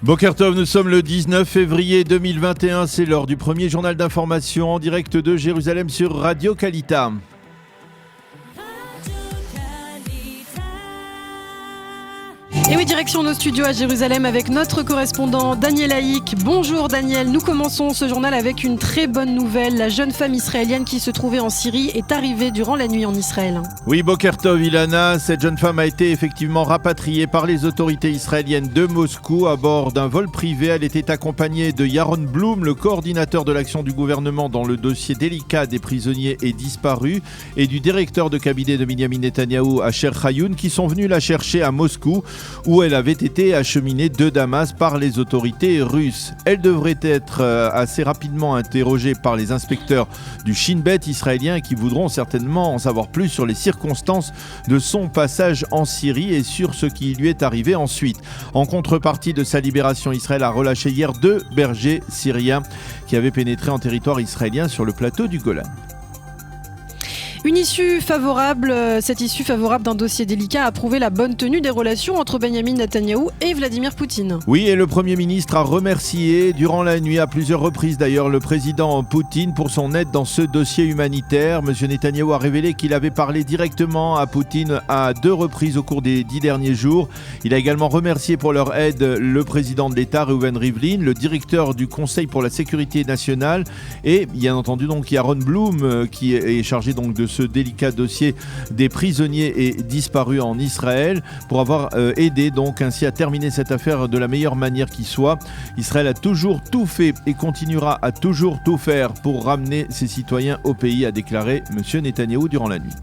Boker Tov, nous sommes le 19 février 2021, c'est l'heure du premier journal d'information en direct de Jérusalem sur Radio Kalita. Et oui, direction nos studios à Jérusalem avec notre correspondant Daniel Haïk. Bonjour Daniel, nous commençons ce journal avec une très bonne nouvelle. La jeune femme israélienne qui se trouvait en Syrie est arrivée durant la nuit en Israël. Oui, Boker Tov, Ilana, cette jeune femme a été effectivement rapatriée par les autorités israéliennes de Moscou à bord d'un vol privé. Elle était accompagnée de Yaron Blum, le coordinateur de l'action du gouvernement dans le dossier délicat des prisonniers et disparus, et du directeur de cabinet de Binyamin Netanyahou, Asher Chayoun, qui sont venus la chercher à Moscou, où elle avait été acheminée de Damas par les autorités russes. Elle devrait être assez rapidement interrogée par les inspecteurs du Shin Bet israélien qui voudront certainement en savoir plus sur les circonstances de son passage en Syrie et sur ce qui lui est arrivé ensuite. En contrepartie de sa libération, Israël a relâché hier 2 bergers syriens qui avaient pénétré en territoire israélien sur le plateau du Golan. Une issue favorable, cette issue favorable d'un dossier délicat a prouvé la bonne tenue des relations entre Benyamin Netanyahou et Vladimir Poutine. Oui, et le Premier ministre a remercié durant la nuit à plusieurs reprises d'ailleurs le président Poutine pour son aide dans ce dossier humanitaire. Monsieur Netanyahou a révélé qu'il avait parlé directement à Poutine à 2 reprises au cours des 10 derniers jours. Il a également remercié pour leur aide le président de l'État, Reuven Rivlin, le directeur du Conseil pour la sécurité nationale et bien entendu donc Yaron Blum qui est chargé donc de ce délicat dossier des prisonniers et disparus en Israël pour avoir aidé donc ainsi à terminer cette affaire de la meilleure manière qui soit. Israël a toujours tout fait et continuera à toujours tout faire pour ramener ses citoyens au pays, a déclaré M. Netanyahou durant la nuit.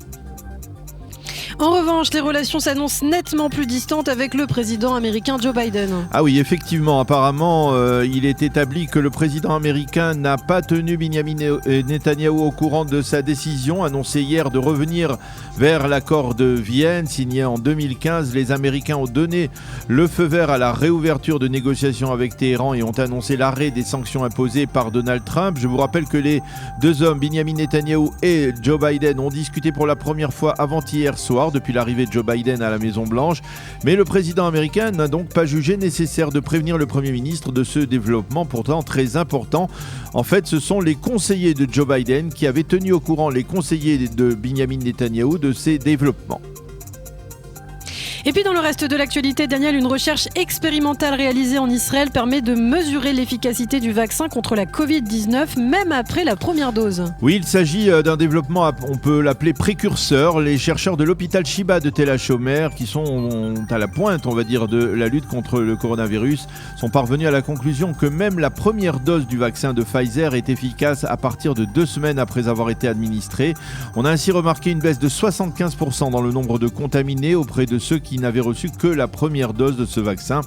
En revanche, les relations s'annoncent nettement plus distantes avec le président américain Joe Biden. Ah oui, effectivement, apparemment, il est établi que le président américain n'a pas tenu Binyamin Netanyahou au courant de sa décision annoncée hier de revenir vers l'accord de Vienne signé en 2015. Les Américains ont donné le feu vert à la réouverture de négociations avec Téhéran et ont annoncé l'arrêt des sanctions imposées par Donald Trump. Je vous rappelle que les 2 hommes, Binyamin Netanyahou et Joe Biden, ont discuté pour la première fois avant-hier soir depuis l'arrivée de Joe Biden à la Maison-Blanche. Mais le président américain n'a donc pas jugé nécessaire de prévenir le Premier ministre de ce développement pourtant très important. En fait, ce sont les conseillers de Joe Biden qui avaient tenu au courant les conseillers de Binyamin Netanyahou de ces développements. Et puis dans le reste de l'actualité, Daniel, une recherche expérimentale réalisée en Israël permet de mesurer l'efficacité du vaccin contre la Covid-19, même après la première dose. Oui, il s'agit d'un développement, on peut l'appeler précurseur. Les chercheurs de l'hôpital Shiba de Tel HaShomer, qui sont à la pointe, on va dire, de la lutte contre le coronavirus, sont parvenus à la conclusion que même la première dose du vaccin de Pfizer est efficace à partir de 2 semaines après avoir été administrée. On a ainsi remarqué une baisse de 75% dans le nombre de contaminés auprès de ceux qui n'avaient reçu que la première dose de ce vaccin.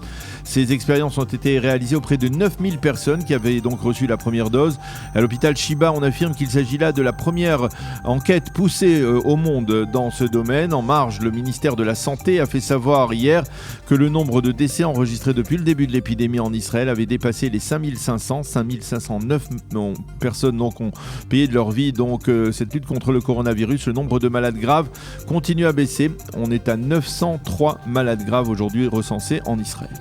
Ces expériences ont été réalisées auprès de 9000 personnes qui avaient donc reçu la première dose. À l'hôpital Shiba, on affirme qu'il s'agit là de la première enquête poussée au monde dans ce domaine. En marge, le ministère de la Santé a fait savoir hier que le nombre de décès enregistrés depuis le début de l'épidémie en Israël avait dépassé les 5509 personnes donc ont payé de leur vie. Donc cette lutte contre le coronavirus, le nombre de malades graves continue à baisser. On est à 903 malades graves aujourd'hui recensés en Israël.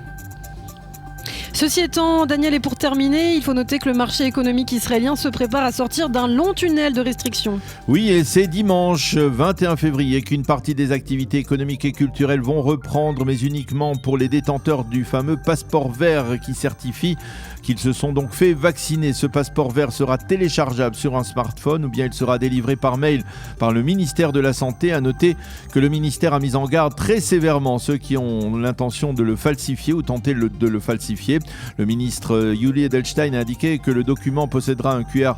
Ceci étant, Daniel, et pour terminer, il faut noter que le marché économique israélien se prépare à sortir d'un long tunnel de restrictions. Oui, et c'est dimanche 21 février qu'une partie des activités économiques et culturelles vont reprendre, mais uniquement pour les détenteurs du fameux passeport vert qui certifie qu'ils se sont donc fait vacciner. Ce passeport vert sera téléchargeable sur un smartphone ou bien il sera délivré par mail par le ministère de la Santé. À noter que le ministère a mis en garde très sévèrement ceux qui ont l'intention de le falsifier ou tenter de le falsifier. Le ministre Yuli Edelstein a indiqué que le document possédera un QR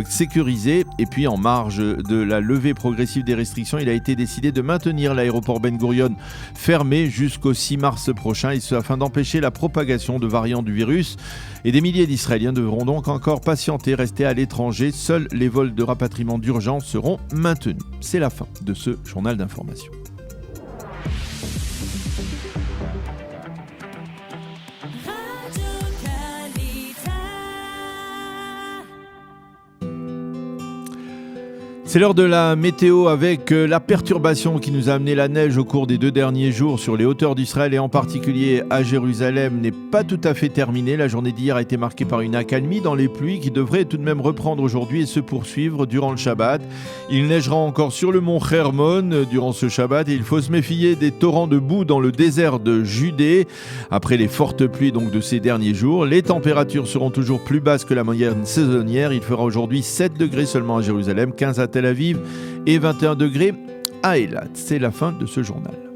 sécurisé. Et puis en marge de la levée progressive des restrictions, il a été décidé de maintenir l'aéroport Ben Gurion fermé jusqu'au 6 mars prochain, et ce afin d'empêcher la propagation de variants du virus. Et des milliers d'Israéliens devront donc encore patienter, rester à l'étranger. Seuls les vols de rapatriement d'urgence seront maintenus. C'est la fin de ce journal d'information. C'est l'heure de la météo avec la perturbation qui nous a amené la neige au cours des 2 derniers jours sur les hauteurs d'Israël et en particulier à Jérusalem n'est pas tout à fait terminée. La journée d'hier a été marquée par une accalmie dans les pluies qui devrait tout de même reprendre aujourd'hui et se poursuivre durant le Shabbat. Il neigera encore sur le mont Hermon durant ce Shabbat et il faut se méfier des torrents de boue dans le désert de Judée. Après les fortes pluies donc de ces derniers jours, les températures seront toujours plus basses que la moyenne saisonnière. Il fera aujourd'hui 7 degrés seulement à Jérusalem, 15 à Tel Aviv et 21 degrés à Eilat. C'est la fin de ce journal.